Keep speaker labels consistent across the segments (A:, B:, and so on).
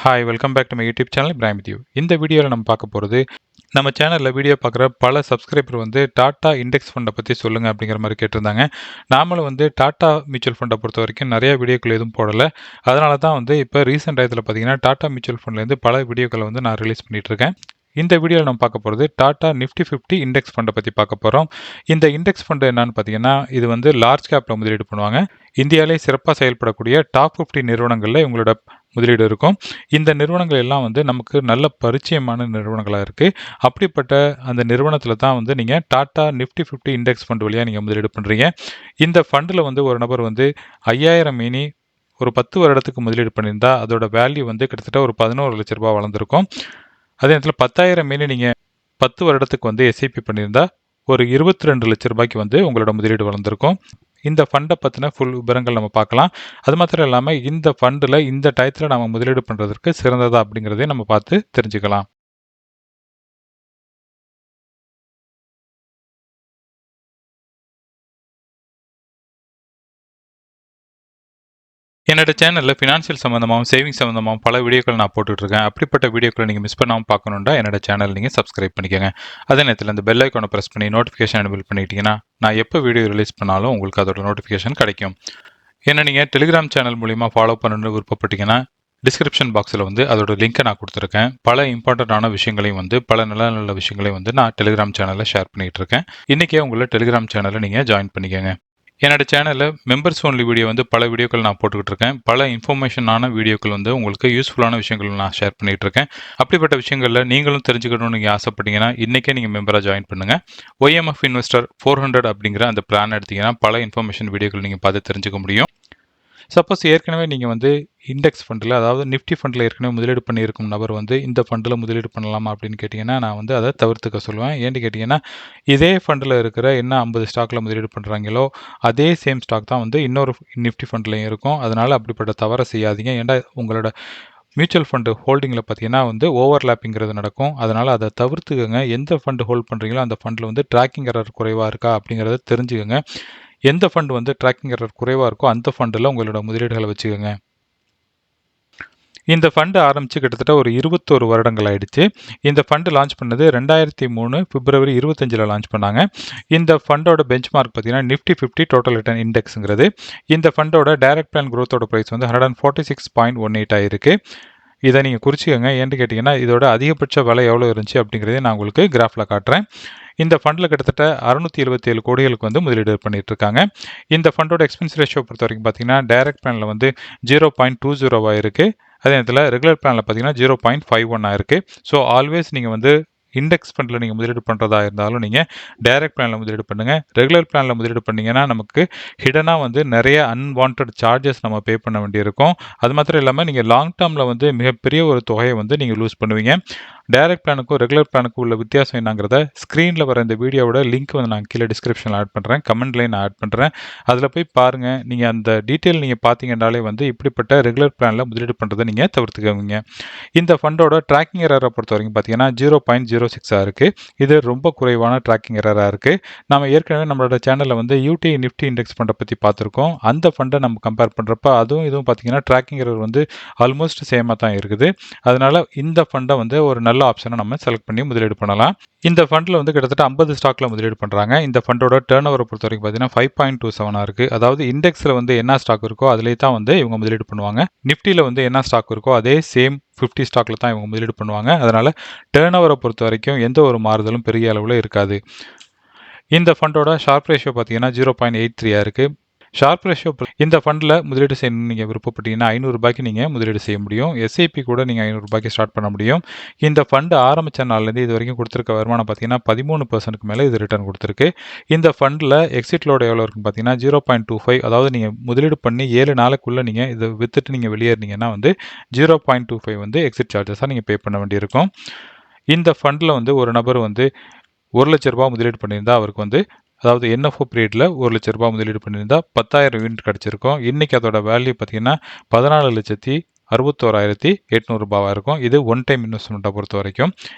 A: Hi welcome back to my YouTube channel Ibrahim with you. இந்த வீடியோவில் நம்ம பார்க்க போகிறது, நம்ம சேனலில் வீடியோ பார்க்குற பல சப்ஸ்கிரைபர் டாட்டா இண்டெக்ஸ் ஃபண்டை பற்றி சொல்லுங்கள் அப்படிங்கிற மாதிரி கேட்டிருந்தாங்க. நாமளும் டாட்டா மியூச்சுவல் ஃபண்டை பொறுத்த வரைக்கும் நிறைய வீடியோக்கள் எதுவும் போடலை. அதனால தான் இப்போ ரீசெண்ட் டயத்தில் பார்த்தீங்கன்னா டாட்டா மியூச்சுவல் ஃபண்ட்லேருந்து பல வீடியோக்களை நான் ரிலீஸ் பண்ணிகிட்ருக்கேன். இந்த வீடியோவில் நம்ம பார்க்க போகிறது டாடா நிஃப்டி 50 இண்டெக்ஸ் ஃபண்டை பற்றி பார்க்க போகிறோம். இந்த இண்டெக்ஸ் ஃபண்டு என்னன்னு பார்த்தீங்கன்னா, இது லார்ஜ் கேப்பில் முதலீடு பண்ணுவாங்க. இந்தியாவிலே சிறப்பாக செயல்படக்கூடிய டாப் 50 நிறுவனங்களில் இவங்களோட முதலீடு இருக்கும். இந்த நிறுவனங்கள் எல்லாம் நமக்கு நல்ல பரிச்சயமான நிறுவனங்களாக இருக்குது. அப்படிப்பட்ட அந்த நிறுவனத்தில் தான் நீங்கள் டாடா நிஃப்டி 50 இண்டெக்ஸ் ஃபண்ட் வழியாக நீங்கள் முதலீடு பண்ணுறீங்க. இந்த ஃபண்டில் ஒரு நபர் 5000 மினி ஒரு 10 வருடத்துக்கு முதலீடு பண்ணியிருந்தால் அதோட வேல்யூ கிட்டத்தட்ட ஒரு 11 லட்ச ரூபாய் வளர்ந்துருக்கும். அதே நேரத்தில் 10,000 மினி நீங்கள் 10 வருடத்துக்கு எஸ்ஐபி பண்ணியிருந்தால் ஒரு 22 லட்ச ரூபாய்க்கு உங்களோட முதலீடு வளர்ந்துருக்கும். இந்த ஃபண்டை பற்றின ஃபுல் விவரங்கள் நம்ம பார்க்கலாம். அது மாத்திரம் இல்லாமல் இந்த ஃபண்டில் இந்த டயத்தில் நம்ம முதலீடு பண்ணுறதுக்கு சிறந்ததா அப்படிங்கிறதையும் நம்ம பார்த்து தெரிஞ்சுக்கலாம். என்னோட சேனலில் ஃபினான்ஷியல் சம்மந்தமாகவும் சேவிங்ஸ் சம்மந்தமாகவும் பல வீடியோக்கள் நான் போட்டுட்ருக்கேன். அப்படிப்பட்ட வீடியோக்களை நீங்கள் மிஸ் பண்ணாமல் பார்க்கணுன்னா என்னோட சேனல் நீங்கள் சப்ஸ்கிரைப் பண்ணிக்கோங்க. அதே நேரத்தில் அந்த பெல் ஐக்கானை ப்ரெஸ் பண்ணி நோட்டிஃபிகேஷன் எனேபிள் பண்ணிட்டீங்கன்னா நான் எப்போ வீடியோ ரிலீஸ் பண்ணாலும் உங்களுக்கு அதோட நோட்டிஃபிகேஷன் கிடைக்கும். ஏன்னா நீங்கள் டெலிகிராம் சேனல் மூலிமா ஃபாலோ பண்ணணுன்னு விருப்பப்பட்டீங்கன்னா டிஸ்கிரிப்ஷன் பாக்ஸில் அதோட லிங்க்கை நான் கொடுத்துருக்கேன். பல இம்பார்ட்டண்ட்டான விஷயங்களையும் பல நல்ல நல்ல விஷயங்களையும் நான் டெலிகிராம் சேனலில் ஷேர் பண்ணிகிட்டு இருக்கேன். இன்றைக்கே உங்களை டெலிகிராம் சேனலில் நீங்கள் ஜாயின் பண்ணிக்கோங்க. என்னோட சேனலில் மெம்பர்ஸ் ஒன்லி வீடியோ பல வீடியோக்கள் நான் போட்டுக்கிட்டு இருக்கேன். பல இன்ஃபர்மேஷனான வீடியோக்கள் உங்களுக்கு யூஸ்ஃபுல்லான விஷயங்கள் நான் ஷேர் பண்ணிகிட்டு இருக்கேன். அப்படிப்பட்ட விஷயங்களில் நீங்களும் தெரிஞ்சுக்கணும்னு நீங்கள் ஆசைப்பட்டீங்கன்னா இன்றைக்கே நீங்கள் மெம்பராக ஜாயின் பண்ணுங்கள். OMF இன்வெஸ்டர் 400 அப்படிங்கிற அந்த பிளான் எடுத்தீங்கன்னா பல இன்ஃபர்மேஷன் வீடியோக்கள் நீங்கள் பார்த்து தெரிஞ்சுக்க முடியும். சப்போஸ் ஏற்கனவே நீங்கள் இண்டெக்ஸ் ஃபண்டில், அதாவது நிஃப்டி ஃபண்டில் ஏற்கனவே முதலீடு பண்ணியிருக்கும் நபர் இந்த ஃபண்டில் முதலீடு பண்ணலாமா அப்படின்னு கேட்டிங்கன்னா நான் அதை தவிர்த்துக்க சொல்லுவேன். ஏன்னு கேட்டிங்கன்னா இதே ஃபண்டில் இருக்கிற என்ன 50 ஸ்டாக்கில் முதலீடு பண்ணுறாங்களோ அதே சேம் ஸ்டாக் தான் இன்னொரு நிஃப்டி ஃபண்ட்லையும் இருக்கும். அதனால் அப்படிப்பட்ட தவறை செய்யாதீங்க. ஏன்னா உங்களோட மியூச்சுவல் ஃபண்டு ஹோல்டிங்கில் பார்த்தீங்கன்னா ஓவர்லேப்பிங்கிறது நடக்கும். அதனால் அதை தவிர்த்துக்கங்க. எந்த ஃபண்டு ஹோல்ட் பண்ணுறீங்களோ அந்த ஃபண்டில் ட்ராக்கிங் எரர் குறைவாக இருக்கா அப்படிங்கிறத தெரிஞ்சுக்கோங்க. எந்த ஃபண்டு ட்ராக்கிங் எரர் குறைவாக இருக்கோ அந்த ஃபண்டில் உங்களோட முதலீடுகளை வச்சுக்கோங்க. இந்த ஃபண்டு ஆரம்பித்து கிட்டத்தட்ட ஒரு 21 வருடங்கள் ஆயிடுச்சு. இந்த ஃபண்டு லான்ச் பண்ணது 2003 பிப்ரவரி 25 லான்ச் பண்ணாங்க. இந்த ஃபண்டோட பெஞ்ச் மார்க் பார்த்தீங்கன்னா நிஃப்டி 50 டோட்டல் ரிட்டர்ன் இண்டெக்ஸுங்கிறது. இந்த ஃபண்டோட டைரக்ட் பிளான் க்ரோத்தோட ப்ரைஸ் 146.18 ஆயிருக்கு. இதை நீங்கள் குறிச்சிக்கோங்க. ஏன்னு கேட்டிங்கன்னா இதோட அதிகபட்ச விலை எவ்வளோ இருந்துச்சு அப்படிங்கிறதே நான் உங்களுக்கு கிராஃபில் காட்டுறேன். இந்த ஃபண்டில் கிட்டத்தட்ட 677 கோடிகளுக்கு முதலீடு பண்ணிட்டு இருக்காங்க. இந்த ஃபண்டோட எக்ஸ்பென்ஸ் ரேஷியோ பொறுத்த வரைக்கும் பார்த்தீங்கன்னா டைரக்ட் பிளானில் 0.20 இருக்குது. அதே நேரத்தில் ரெகுலர் பிளானில் பார்த்தீங்கன்னா 0.51 ஆயிருக்கு. ஸோ ஆல்வேஸ் நீங்கள் இண்டெக்ஸ் ஃபண்டில் நீங்கள் முதலீடு பண்ணுறதா இருந்தாலும் நீங்கள் டைரக்ட் பிளானில் முதலீடு பண்ணுங்கள். ரெகுலர் பிளானில் முதலீடு பண்ணிங்கன்னா நமக்கு ஹிடனாக நிறைய அன்வான்ட் சார்ஜஸ் நம்ம பே பண்ண வேண்டியிருக்கும். அது மாத்திரம் இல்லாமல் நீங்கள் லாங் டேர்மில் மிகப்பெரிய ஒரு தொகையை நீங்கள் லூஸ் பண்ணுவீங்க. டைரக்ட் பிளானுக்கும் ரெகுலர் பிளானுக்கும் உள்ள வித்தியாசம் என்னங்கிறத ஸ்க்ரீனில் வர இந்த வீடியோவோட லிங்க் நான் கீழே டிஸ்கிரிப்ஷனில் ஆட் பண்ணுறேன், கமெண்ட்லேயே நான் ஆட் பண்ணுறேன். அதில் போய் பாருங்கள். நீங்கள் அந்த டீட்டெயில் நீங்கள் பார்த்தீங்கன்னாலே இப்படிப்பட்ட ரெகுலர் பிளானில் முதலீடு பண்ணுறதை நீங்கள் தவிர்த்துக்குவீங்க. இந்த ஃபண்டோட ட்ராக்கிங் எரரை பொறுத்த வரைக்கும் பார்த்தீங்கன்னா 0.06 இருக்குது. இது ரொம்ப குறைவான ட்ராக்கிங் எரராக இருக்குது. நம்ம ஏற்கனவே நம்மளோட சேனலில் UTI நிஃப்டி இண்டெக்ஸ் ஃபண்டை பற்றி பார்த்துருக்கோம். அந்த ஃபண்டை நம்ம கம்பேர் பண்ணுறப்ப இதுவும் பார்த்தீங்கன்னா ட்ராக்கிங் எரர் ஆல்மோஸ்ட் சேமாக தான் இருக்குது. அதனால் இந்த ஃபண்டை ஒரு நல்ல ஆப்ஷனை நம்ம செலக்ட் பண்ணி முதலீடு பண்ணலாம். இந்த ஃபண்டில் கிட்டத்தட்ட 50 ஸ்டாக்ல முதலீடு பண்ணுறாங்க. இந்த ஃபண்டோட டர்ன் ஓவரை பொறுத்த வரைக்கும் பார்த்தீங்கன்னா 5.27 இருக்குது. அதாவது இண்டெக்ஸில் என்ன ஸ்டாக் இருக்கோ அதிலே தான் இவங்க முதலீடு பண்ணுவாங்க. நிஃப்டியில் என்ன ஸ்டாக் இருக்கோ அதே சேம் 50 ஸ்டாக்ல தான் இவங்க முதலீடு பண்ணுவாங்க. அதனால் டர்ன் ஓவரை பொறுத்த வரைக்கும் எந்த ஒரு மாறுதலும் பெரிய அளவில் இருக்காது. இந்த ஃபண்டோட ஷார்ப் ரேஷியோ பார்த்தீங்கன்னா 0.83 இருக்குது. ஷார்ப் ரேஷியோ இந்த ஃபண்டில் முதலீடு செய்யணும்னு நீங்கள் விருப்பப்பட்டீங்கன்னா 500 ரூபாய்க்கு நீங்கள் முதலீடு செய்ய முடியும். எஸ்ஐபி கூட நீங்கள் 500 ரூபாய்க்கு ஸ்டார்ட் பண்ண முடியும். இந்த ஃபண்டு ஆரம்பித்த நாள்லேருந்து இது வரைக்கும் கொடுத்துருக்க வருமானம் பார்த்தீங்கன்னா 13% மேலே இது ரிட்டர்ன் கொடுத்துருக்கு. இந்த ஃபண்டில் எக்ஸிட் லோடு எவ்வளோ இருக்குன்னு பார்த்தீங்கன்னா 0.25. அதாவது நீங்கள் முதலீடு பண்ணி 7 நாளுக்குள்ளே நீங்கள் இதை விற்றுட்டு நீங்கள் வெளியேறினீங்கன்னா 0.25 எக்ஸிட் சார்ஜஸாக நீங்கள் பே பண்ண வேண்டியிருக்கும். இந்த ஃபண்டில் ஒரு நபர் 1 லட்ச ரூபா முதலீடு பண்ணியிருந்தால் அவருக்கு அதாவது NFO பீரியடில் 1 லட்ச ரூபா முதலீடு பண்ணியிருந்தால் 10,000 யூனிட் கிடச்சிருக்கும். இன்றைக்கி அதோட வேல்யூ பார்த்தீங்கன்னா 14,61,800 ரூபாவாக இருக்கும். இது ஒன் டைம் இன்வெஸ்ட்மெண்ட்டை பொறுத்த வரைக்கும்.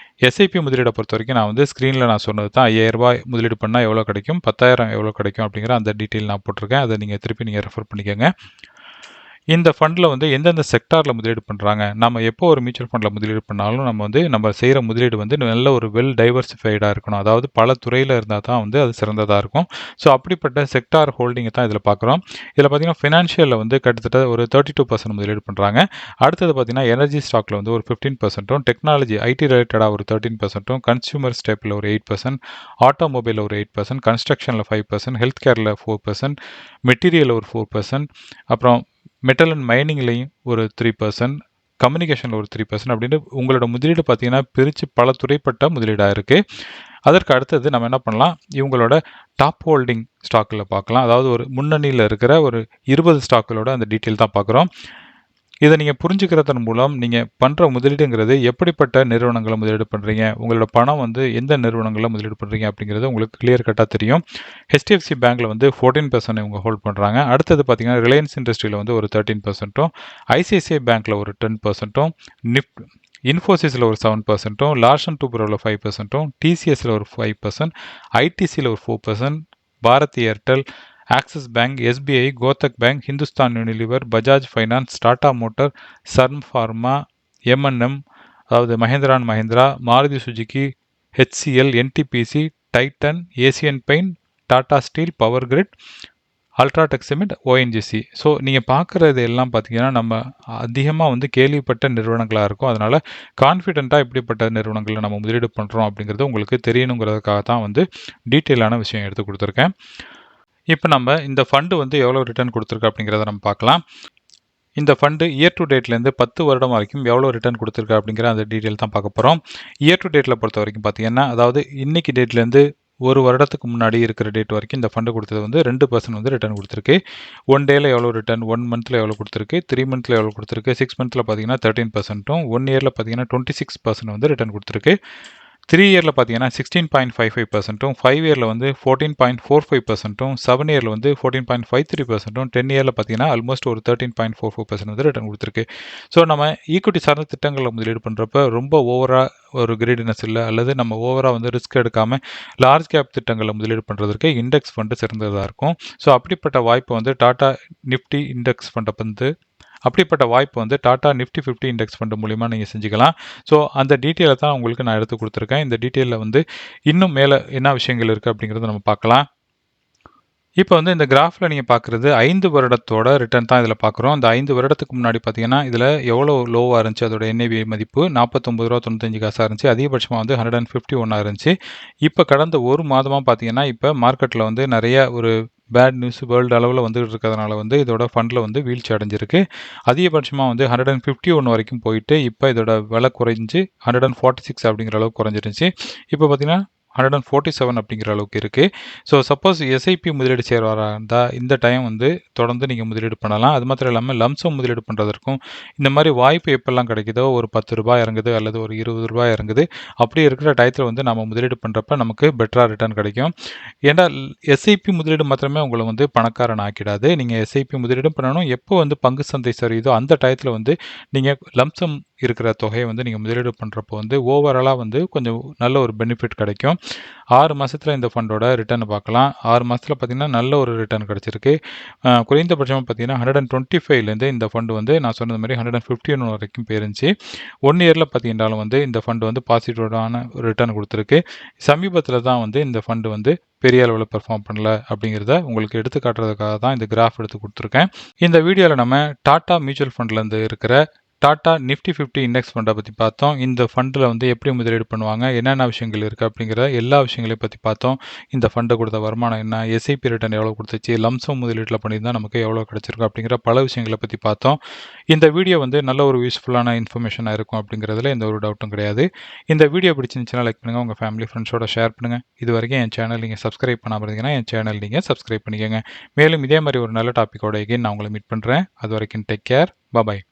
A: எஸ்ஐபி முதலீடை பொறுத்த வரைக்கும் நான் ஸ்க்ரீனில் நான் சொன்னது தான் 5,000 ரூபாய் முதலீடு பண்ணால் எவ்வளோ கிடைக்கும், 10,000 எவ்வளோ கிடைக்கும் அப்படிங்கிற அந்த டீட்டெயில் நான் போட்டிருக்கேன். அதை நீங்கள் திருப்பி ரெஃபர் பண்ணிக்கோங்க. இந்த ஃபண்டில் வந்து எந்தெந்த செக்டாரில் முதலீடு பண்ணுறாங்க, நம்ம எப்போ ஒரு மியூச்சுவல் ஃபண்டில் முதலீடு பண்ணாலும் நம்ம செய்கிற முதலீடு வந்து நல்ல ஒரு வெல் டைவர்சிஃபைடாக இருக்கணும். அதாவது பல துறையில் இருந்தால் தான் வந்து அது சிறந்ததாக இருக்கும். ஸோ அப்படிப்பட்ட செக்டார் ஹோல்டிங்கை தான் இதில் பார்க்குறோம். இதில் பார்த்தீங்கன்னா ஃபினான்ஷியலில் வந்து கிட்டத்தட்ட ஒரு 32% முதலீடு பண்ணுறாங்க. அடுத்தது பார்த்தீங்கன்னா எனர்ஜி ஸ்டாக்கில் வந்து ஒரு 15%, டெக்னாலஜி ஐடி ரிலேட்டடாக ஒரு 13%, கன்சியூமர் ஸ்டேப்பில் ஒரு 8%, ஆட்டோமொபைலில் ஒரு 8%, கன்ஸ்ட்ரக்ஷனில் 5%, ஹெல்த் கேரில் 4%, மெட்டீரியல் ஒரு 4%, அப்புறம் மெட்டல் அண்ட் மைனிங்லையும் ஒரு 3%, கம்யூனிகேஷனில் ஒரு 3% அப்படின்னு உங்களோட முதலீடு பார்த்தீங்கன்னா பிரித்து பல துறைப்பட்ட முதலீடாக இருக்குது. அதற்கு அடுத்தது நம்ம என்ன பண்ணலாம், இவங்களோட டாப் ஹோல்டிங் ஸ்டாக்கில் பார்க்கலாம். அதாவது ஒரு முன்னணியில் இருக்கிற ஒரு 20 ஸ்டாக்குகளோட அந்த டீட்டெயில் தான் பார்க்குறோம். இதை நீங்கள் புரிஞ்சுக்கிறதன் மூலம் நீங்கள் பண்ணுற முதலீடுங்கிறது எப்படிப்பட்ட நிறுவனங்களை முதலீடு பண்ணுறீங்க, உங்களோட பணம் வந்து எந்த நிறுவனங்களில் முதலீடு பண்ணுறீங்க அப்படிங்கிறது உங்களுக்கு கிளியர் கட்டாக தெரியும். ஹெச்டிஎஃப்சி பேங்க்கில் வந்து 14% இவங்க ஹோல்ட் பண்ணுறாங்க. அடுத்தது பார்த்தீங்கன்னா ரிலையன்ஸ் இண்டஸ்ட்ரியில் வந்து ஒரு 13%, ஐசிஐசிஐ பேங்க்கில் ஒரு 10%, இன்ஃபோசிஸில் ஒரு 7%, லார்சன் டூப்ரோவில் 5%, டிசிஎஸில் ஒரு 5%, ஐடிசியில் ஒரு 4%, Bharat Airtel, Axis Bank, SBI, Kotak Bank, Hindustan Unilever, Bajaj Finance, Tata Motor, Sun Pharma, MNM, அதாவது Mahindra and Mahindra, Maruti Suzuki, HCL, NTPC, Titan, Asian Paint, Tata Steel, Power Grid, UltraTech Cement, ONGC. So நீங்கள் பார்க்குறது எல்லாம் பார்த்தீங்கன்னா நம்ம அதிகமாக வந்து கேள்விப்பட்ட நிறுவனங்களாக இருக்கும். அதனால் கான்ஃபிடென்ட்டாக எப்படிப்பட்ட நிறுவனங்களில் நம்ம முதலீடு பண்ணுறோம் அப்படிங்கிறது உங்களுக்கு தெரியணுங்கிறதுக்காக தான் வந்து டீட்டெயிலான விஷயம் எடுத்து கொடுத்துருக்கேன். இப்போ நம்ம இந்த ஃபண்டு வந்து எவ்வளோ ரிட்டர்ன் கொடுத்துருக்கு அப்படிங்கிறத நம்ம பார்க்கலாம். இந்த ஃபண்டு இயர் டு டேட்லேருந்து 10 வருடம் வரைக்கும் எவ்வளோ ரிட்டர்ன் கொடுத்துருக்கு அப்படிங்கிற அந்த டீட்டெயில் தான் பார்க்க போகிறோம். இயர் டு டேட்டில் பொறுத்த வரைக்கும் பார்த்தீங்கன்னா, அதாவது இன்னைக்கு டேட்லேருந்து ஒரு வருடத்துக்கு முன்னாடி இருக்கிற டேட் வரைக்கும் இந்த ஃபண்டு கொடுத்தது வந்து 2% வந்து ரிட்டர்ன் கொடுத்துருக்கு. 1 டேயில் எவ்வளோ ரிட்டர்ன், 1 மந்த்தில் எவ்வளோ கொடுத்துருக்கு, 3 மந்த்தில் எவ்வளோ கொடுத்துருக்கு, 6 மந்த்தில் பார்த்தீங்கன்னா 13%, 1 இயரில் பார்த்தீங்கன்னா 26% வந்து ரிட்டர்ன் கொடுத்துருக்கு. 3 இயரில் பார்த்தீங்கன்னா 16.55%, 5 இயரில் வந்து 14.45%, 7 இயரில் வந்து 14.53%, 10 இயரில் பார்த்தீங்கன்னா ஆல்மோஸ்ட் ஒரு 13.44% வந்து ரிட்டர்ன் கொடுத்துருக்கு. ஸோ நம்ம ஈக்விட்டி சார்ந்த திட்டங்களில் முதலீடு பண்ணுறப்ப ரொம்ப ஓவராக ஒரு கிரீடினஸ் இல்லை, அல்லது நம்ம ஓவராக வந்து ரிஸ்க் எடுக்காமல் லார்ஜ் கேப் திட்டங்களில் முதலீடு பண்ணுறதுக்கு இண்டெக்ஸ் ஃபண்டு சிறந்ததாக இருக்கும். ஸோ அப்படிப்பட்ட வாய்ப்பு வந்து டாடா நிஃப்டி இண்டெக்ஸ் ஃபண்டை வந்து டாடா நிஃப்டி 50 இண்டெக்ஸ் ஃபண்டு மூலிமா நீங்கள் செஞ்சுக்கலாம். ஸோ அந்த டீட்டெயிலை தான் உங்களுக்கு நான் எடுத்து கொடுத்துருக்கேன். இந்த டீட்டெயிலில் வந்து இன்னும் மேலே என்ன விஷயங்கள் இருக்குது அப்படிங்கிறத நம்ம பார்க்கலாம். இப்போ வந்து இந்த கிராஃபில் நீங்கள் பார்க்குறது 5 வருடத்தோட ரிட்டர்ன் தான் இதில் பார்க்குறோம். இந்த 5 வருடத்துக்கு முன்னாடி பார்த்தீங்கன்னா இதில் எவ்வளோ லோவாக இருந்துச்சு, அதோட என்ஏவி மதிப்பு 49.95 ரூபா இருந்துச்சு. அதிகபட்சமாக வந்து 151 இருந்துச்சு. இப்போ கடந்த ஒரு மாதமாக பார்த்தீங்கன்னா இப்போ மார்க்கெட்டில் வந்து நிறைய ஒரு பேட் நியூஸ் வேர்ல்டு அளவில் வந்துகிட்டு இருக்கிறதுனால வந்து இதோட ஃபண்டில் வந்து வீழ்ச்சி அடைஞ்சிருக்கு. அதிகபட்சமாக வந்து 151 வரைக்கும் போயிட்டு இப்போ இதோட விலை குறைஞ்சி 146 அப்படிங்கிற அளவுக்கு குறைஞ்சிருந்துச்சு. இப்போ பார்த்தீங்கன்னா 147 அப்படிங்கிற அளவுக்கு இருக்குது. ஸோ சப்போஸ் எஸ்ஐபி முதலீடு செய்கிறவராக இருந்தால் இந்த டைம் வந்து தொடர்ந்து நீங்கள் முதலீடு பண்ணலாம். அது மாத்திரம் இல்லாமல் லம்சம் முதலீடு பண்ணுறதற்கும் இந்த மாதிரி வாய்ப்பு எப்பெல்லாம் கிடைக்குதோ, ஒரு 10 ரூபாய் இறங்குது அல்லது ஒரு 20 ரூபாய் இறங்குது, அப்படி இருக்கிற டயத்தில் வந்து நம்ம முதலீடு பண்ணுறப்ப நமக்கு பெட்டராக ரிட்டர்ன் கிடைக்கும். ஏன்னா எஸ்ஐபி முதலீடு மாத்திரமே உங்களை வந்து பணக்காரன் ஆக்கிடாது. நீங்கள் எஸ்ஐபி முதலீடும் பண்ணணும். எப்போ வந்து பங்கு சந்தை சரியுதோ அந்த டயத்தில் வந்து நீங்கள் லம்சம் இருக்கிற தொகையை வந்து நீங்கள் முதலீடு பண்ணுறப்போ வந்து ஓவராலாக வந்து கொஞ்சம் நல்ல ஒரு பெனிஃபிட் கிடைக்கும். 6 மாதத்தில் இந்த ஃபண்டோட ரிட்டர்ன் பார்க்கலாம். 6 மாதத்தில் பார்த்தீங்கன்னா நல்ல ஒரு ரிட்டர்ன் கிடச்சிருக்கு. குறைந்தபட்சமாக பார்த்தீங்கன்னா 125லேருந்து இந்த ஃபண்டு வந்து நான் சொன்னது மாதிரி 151 வரைக்கும் போயிருந்துச்சு. 1 இயரில் பார்த்தீங்கன்னாலும் வந்து இந்த ஃபண்டு வந்து பாசிட்டிவான ரிட்டர்ன் கொடுத்துருக்கு. சமீபத்தில் தான் வந்து இந்த ஃபண்டு வந்து பெரிய அளவில் பெர்ஃபார்ம் பண்ணல அப்படிங்கிறத உங்களுக்கு எடுத்து காட்டுறதுக்காக தான் இந்த கிராஃப் எடுத்து கொடுத்துருக்கேன். இந்த வீடியோவில் நம்ம டாடா மியூச்சுவல் ஃபண்ட்லேருந்து இருக்கிற டாடா நிஃப்டி 50 இண்டெக்ஸ் ஃபண்டை பற்றி பார்த்தோம். இந்த ஃபண்டில் வந்து எப்படி முதலீடு பண்ணுவாங்க, என்னென்ன விஷயங்கள் இருக்குது அப்படிங்கிற எல்லா விஷயங்களையும் பற்றி பார்த்தோம். இந்த ஃபண்டை கொடுத்த வருமானம் என்ன, எஸ்ஐபி ரிட்டர்ன் எவ்வளோ கொடுத்துச்சு, லம்சம் முதலீட்டில் பண்ணியிருந்தால் நமக்கு எவ்வளோ கிடச்சிருக்கும் அப்படிங்கிற பல விஷயங்களை பற்றி பார்த்தோம். இந்த வீடியோ வந்து நல்ல ஒரு யூஸ்ஃபுல்லான இன்ஃபர்மேஷனாக இருக்கும் அப்படிங்கிறதுல எந்த ஒரு டவுட்டும் கிடையாது. இந்த வீடியோ பிடிச்சிருந்துச்சுன்னா லைக் பண்ணுங்கள், உங்கள் ஃபேமிலி ஃப்ரெண்ட்ஸோட ஷேர் பண்ணுங்கள். இது வரைக்கும் என் சேனல் நீங்கள் சப்ஸ்கிரைப் பண்ணாமல் இருந்தீங்கன்னா என் சேனல் நீங்கள் சப்ஸ்கிரைப் பண்ணிக்கோங்க. மேலும் இதே மாதிரி ஒரு நல்ல டாப்பிக்கோட எகைன் நான் உங்களை மீட் பண்ணுறேன். அது வரைக்கும் டேக் கேர், பாய்.